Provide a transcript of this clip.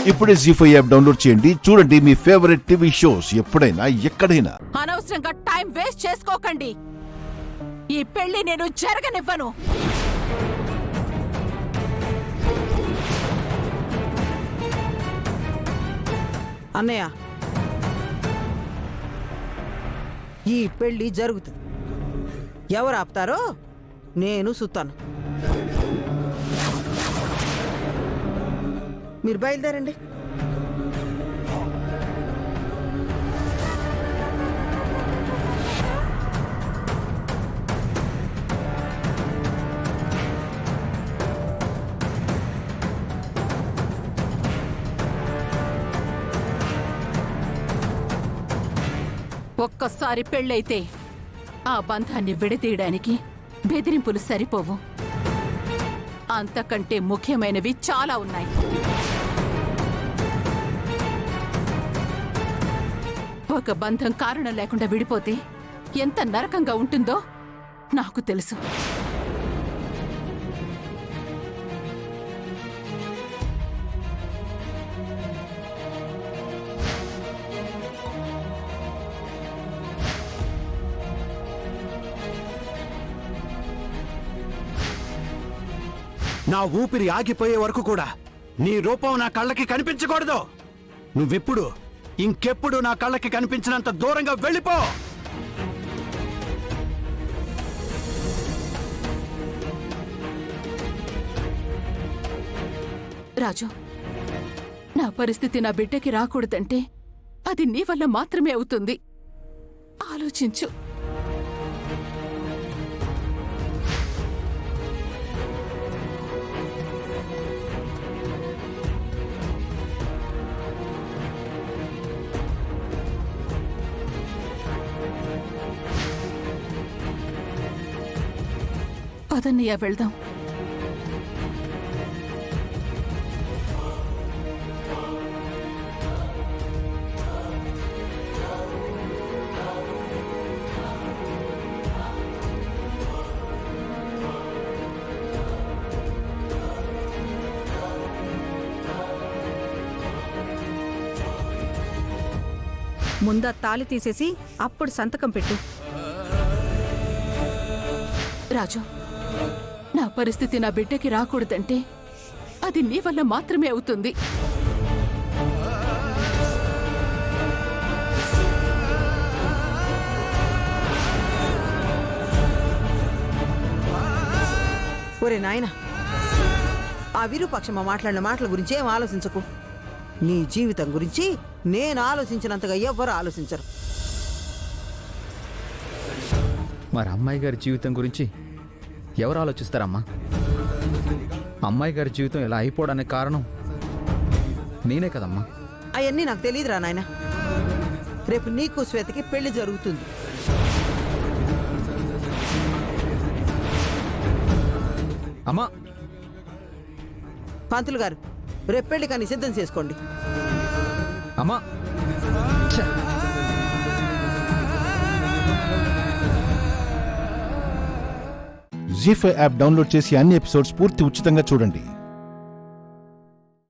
ఇప్పుడే జీ5 app download చేయండి. చూడండి మీ ఫేవరెట్ టీవీ షోస్ ఎప్పుడైనా ఎక్కడైనా. అనవసరంగా టైం వేస్ట్ చేసుకోకండి. ఈ పెళ్లి నేను జరగనివ్వను. అన్నయ్య, ఈ పెళ్లి జరుగుతుంది. ఎవరు ఆపుతారో నేను సుత్తాను. మీరు బయలుదేరండి. ఒక్కసారి పెళ్ళైతే ఆ బంధాన్ని విడదీయడానికి బెదిరింపులు సరిపోవు. అంతకంటే ముఖ్యమైనవి చాలా ఉన్నాయి. ఒక బంధం కారణం లేకుండా విడిపోతే ఎంత నరకంగా ఉంటుందో నాకు తెలుసు. నా ఊపిరి ఆగిపోయే వరకు కూడా నీ రూపం నా కళ్ళకి కనిపించకూడదు. నువ్వెప్పుడు ఇంకెప్పుడు నా కళ్ళకి కనిపించినంత దూరంగా వెళ్ళిపో. రాజు, నా పరిస్థితి నా బిడ్డకి రాకూడదంటే అది నీ వల్ల మాత్రమే అవుతుంది. ఆలోచించు. పదన్నయ్య, వెళ్దాం. ముందా తాళి తీసేసి అప్పుడు సంతకం పెట్టు. రాజు, నా పరిస్థితి నా బిడ్డకి రాకూడదంటే అది నీ వల్ల మాత్రమే అవుతుంది. ఒరే నాయనా, ఆ విరూపాక్షమ్మ మాట్లాడిన మాటల గురించి ఏం ఆలోచించకు. నీ జీవితం గురించి నేను ఆలోచించినంతగా ఎవ్వరు ఆలోచించరు. మరి అమ్మాయి గారి జీవితం గురించి ఎవరు ఆలోచిస్తారమ్మా? అమ్మాయి గారి జీవితం ఇలా అయిపోవడానికి కారణం నేనే కదమ్మా. అవన్నీ నాకు తెలియదురా నాయన. రేపు నీకు శ్వేతకి పెళ్లి జరుగుతుంది. అమ్మా, పంతులు గారు, రేపు పెళ్లి కానీ సిద్ధం చేసుకోండి. అమ్మా, జీ5 యాప్ డౌన్లోడ్ చేసి అన్ని ఎపిసోడ్స్ పూర్తి ఉచితంగా చూడండి.